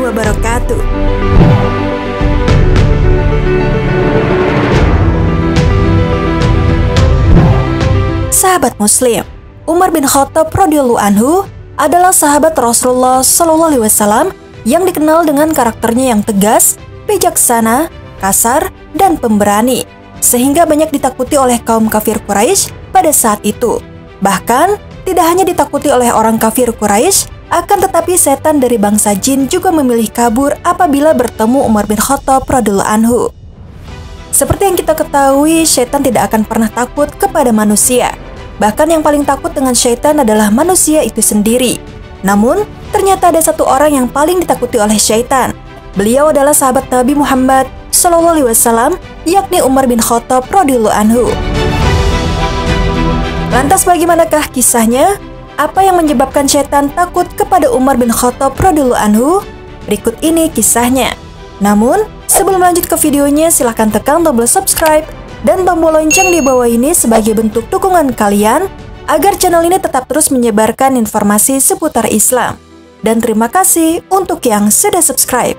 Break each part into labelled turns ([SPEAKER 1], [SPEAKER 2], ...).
[SPEAKER 1] wabarakatuh. Sahabat Muslim, Umar bin Khattab radhiyallahu anhu adalah sahabat Rasulullah Shallallahu Alaihi Wasallam yang dikenal dengan karakternya yang tegas, bijaksana, kasar, dan pemberani, sehingga banyak ditakuti oleh kaum kafir Quraisy pada saat itu. Bahkan, tidak hanya ditakuti oleh orang kafir Quraisy, akan tetapi setan dari bangsa jin juga memilih kabur apabila bertemu Umar bin Khattab radhiyallahu anhu. Seperti yang kita ketahui, setan tidak akan pernah takut kepada manusia. Bahkan yang paling takut dengan syaitan adalah manusia itu sendiri. Namun, ternyata ada satu orang yang paling ditakuti oleh syaitan. Beliau adalah sahabat Nabi Muhammad Shallallahu Alaihi Wasallam, yakni Umar bin Khattab radhiyallahu anhu. Lantas bagaimanakah kisahnya? Apa yang menyebabkan syaitan takut kepada Umar bin Khattab radhiyallahu anhu? Berikut ini kisahnya. Namun, sebelum lanjut ke videonya, silahkan tekan tombol subscribe dan tombol lonceng di bawah ini sebagai bentuk dukungan kalian agar channel ini tetap terus menyebarkan informasi seputar Islam. Dan terima kasih untuk yang sudah subscribe.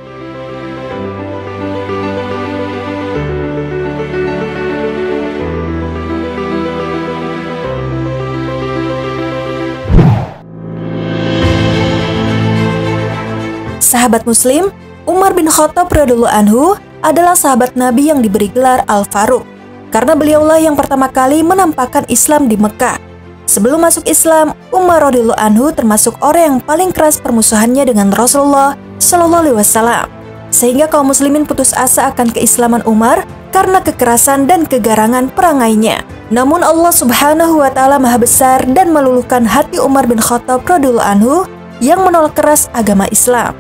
[SPEAKER 1] Sahabat Muslim, Umar bin Khattab radhiyallahu anhu adalah sahabat Nabi yang diberi gelar Al-Faruq karena beliaulah yang pertama kali menampakkan Islam di Mekah. Sebelum masuk Islam, Umar radhiyallahu anhu termasuk orang yang paling keras permusuhannya dengan Rasulullah Shallallahu Alaihi Wasallam, sehingga kaum muslimin putus asa akan keislaman Umar karena kekerasan dan kegarangan perangainya. Namun Allah Subhanahu wa Ta'ala Maha Besar dan meluluhkan hati Umar bin Khattab radhiyallahu anhu yang menolak keras agama Islam.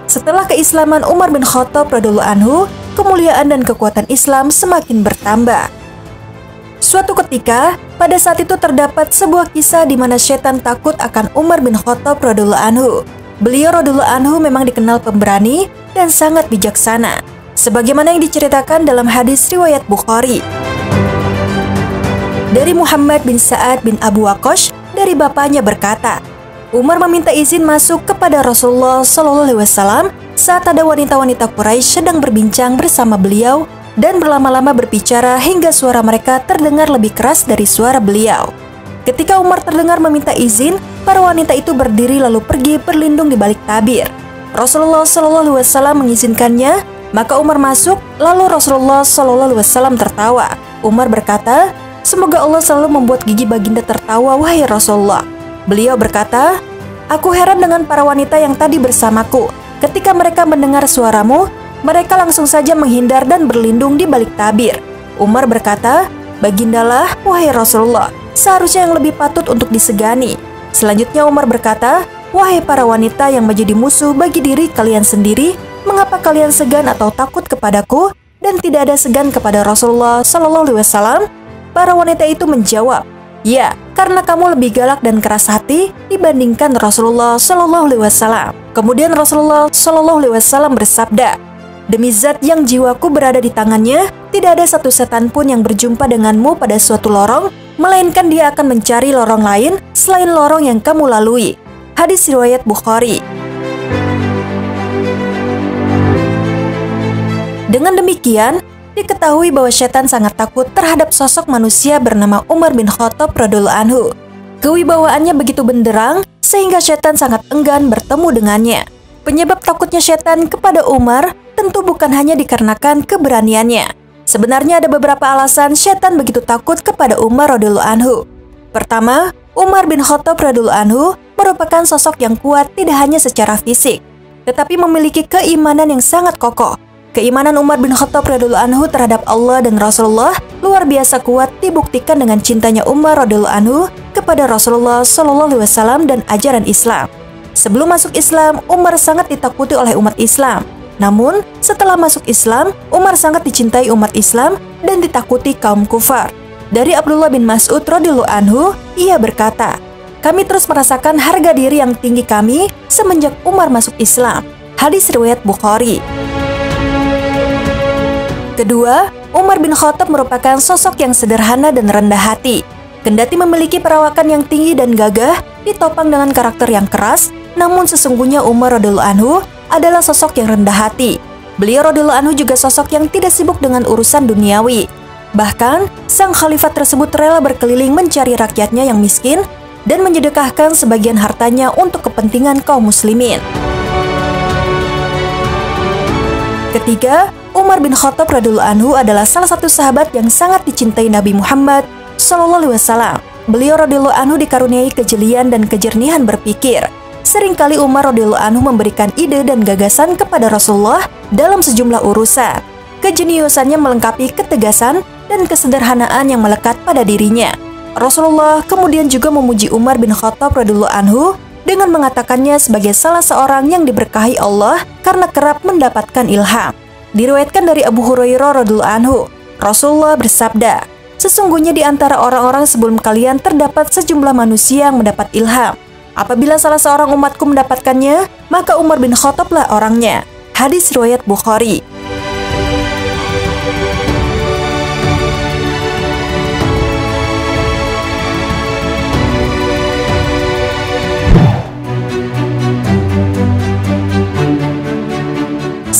[SPEAKER 1] Setelah keislaman Umar bin Khattab radhiyallahu anhu, kemuliaan dan kekuatan Islam semakin bertambah. Suatu ketika, pada saat itu terdapat sebuah kisah di mana setan takut akan Umar bin Khattab radhiyallahu anhu. Beliau radhiyallahu anhu memang dikenal pemberani dan sangat bijaksana, sebagaimana yang diceritakan dalam hadis riwayat Bukhari. Dari Muhammad bin Sa'ad bin Abu Waqqas, dari bapaknya berkata, Umar meminta izin masuk kepada Rasulullah Shallallahu Alaihi Wasallam saat ada wanita-wanita Quraisy sedang berbincang bersama beliau dan berlama-lama berbicara hingga suara mereka terdengar lebih keras dari suara beliau. Ketika Umar terdengar meminta izin, para wanita itu berdiri lalu pergi berlindung di balik tabir. Rasulullah Shallallahu Alaihi Wasallam mengizinkannya, maka Umar masuk, lalu Rasulullah Shallallahu Alaihi Wasallam tertawa. Umar berkata, "Semoga Allah selalu membuat gigi baginda tertawa, wahai Rasulullah." Beliau berkata, "Aku heran dengan para wanita yang tadi bersamaku. Ketika mereka mendengar suaramu, mereka langsung saja menghindar dan berlindung di balik tabir." Umar berkata, "Bagindalah, wahai Rasulullah, seharusnya yang lebih patut untuk disegani." Selanjutnya Umar berkata, "Wahai para wanita yang menjadi musuh bagi diri kalian sendiri, mengapa kalian segan atau takut kepadaku dan tidak ada segan kepada Rasulullah Shallallahu Alaihi Wasallam?" Para wanita itu menjawab, "Ya, karena kamu lebih galak dan keras hati dibandingkan Rasulullah Shallallahu Alaihi Wasallam." Kemudian Rasulullah Shallallahu Alaihi Wasallam bersabda, "Demi zat yang jiwaku berada di tangannya, tidak ada satu setan pun yang berjumpa denganmu pada suatu lorong, melainkan dia akan mencari lorong lain selain lorong yang kamu lalui." Hadis riwayat Bukhari. Dengan demikian, diketahui bahwa setan sangat takut terhadap sosok manusia bernama Umar bin Khattab radhiyallahu anhu. Kewibawaannya begitu benderang sehingga setan sangat enggan bertemu dengannya. Penyebab takutnya setan kepada Umar tentu bukan hanya dikarenakan keberaniannya. Sebenarnya ada beberapa alasan setan begitu takut kepada Umar radhiyallahu anhu. Pertama, Umar bin Khattab radhiyallahu anhu merupakan sosok yang kuat tidak hanya secara fisik, tetapi memiliki keimanan yang sangat kokoh. Keimanan Umar bin Khattab radhiyallahu anhu terhadap Allah dan Rasulullah luar biasa kuat dibuktikan dengan cintanya Umar radhiyallahu anhu kepada Rasulullah Shallallahu Alaihi Wasallam dan ajaran Islam. Sebelum masuk Islam, Umar sangat ditakuti oleh umat Islam. Namun, setelah masuk Islam, Umar sangat dicintai umat Islam dan ditakuti kaum kufar. Dari Abdullah bin Mas'ud radhiyallahu anhu, ia berkata, "Kami terus merasakan harga diri yang tinggi kami semenjak Umar masuk Islam." Hadis riwayat Bukhari. Kedua, Umar bin Khattab merupakan sosok yang sederhana dan rendah hati. Kendati memiliki perawakan yang tinggi dan gagah, ditopang dengan karakter yang keras, namun sesungguhnya Umar radhiyallahu anhu adalah sosok yang rendah hati. Beliau radhiyallahu anhu juga sosok yang tidak sibuk dengan urusan duniawi. Bahkan, sang khalifah tersebut rela berkeliling mencari rakyatnya yang miskin dan menyedekahkan sebagian hartanya untuk kepentingan kaum muslimin. Ketiga, Umar bin Khattab radhiyallahu anhu adalah salah satu sahabat yang sangat dicintai Nabi Muhammad SAW. Beliau radhiyallahu anhu dikaruniai kejelian dan kejernihan berpikir. Seringkali Umar radhiyallahu anhu memberikan ide dan gagasan kepada Rasulullah dalam sejumlah urusan. Kejeniusannya melengkapi ketegasan dan kesederhanaan yang melekat pada dirinya. Rasulullah kemudian juga memuji Umar bin Khattab radhiyallahu anhu dengan mengatakannya sebagai salah seorang yang diberkahi Allah karena kerap mendapatkan ilham. Diriwayatkan dari Abu Hurairah radhiyallahu anhu, Rasulullah bersabda, "Sesungguhnya di antara orang-orang sebelum kalian terdapat sejumlah manusia yang mendapat ilham. Apabila salah seorang umatku mendapatkannya, maka Umar bin Khattablah orangnya." Hadis riwayat Bukhari.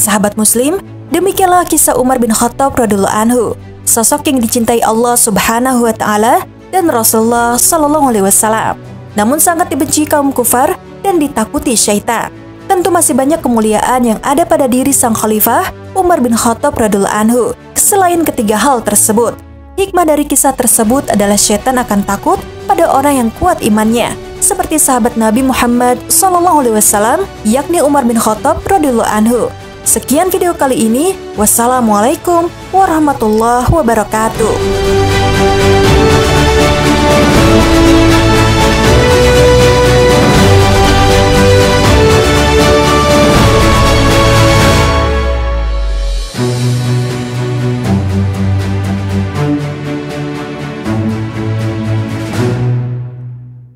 [SPEAKER 1] Sahabat Muslim, demikianlah kisah Umar bin Khattab radhiyallahu anhu, sosok yang dicintai Allah Subhanahu wa taala dan Rasulullah sallallahu alaihi wasallam. Namun sangat dibenci kaum kufar dan ditakuti syaitan. Tentu masih banyak kemuliaan yang ada pada diri sang khalifah Umar bin Khattab radhiyallahu anhu. Selain ketiga hal tersebut, hikmah dari kisah tersebut adalah syaitan akan takut pada orang yang kuat imannya, seperti sahabat Nabi Muhammad sallallahu alaihi wasallam, yakni Umar bin Khattab radhiyallahu anhu. Sekian video kali ini. Wassalamualaikum warahmatullahi wabarakatuh.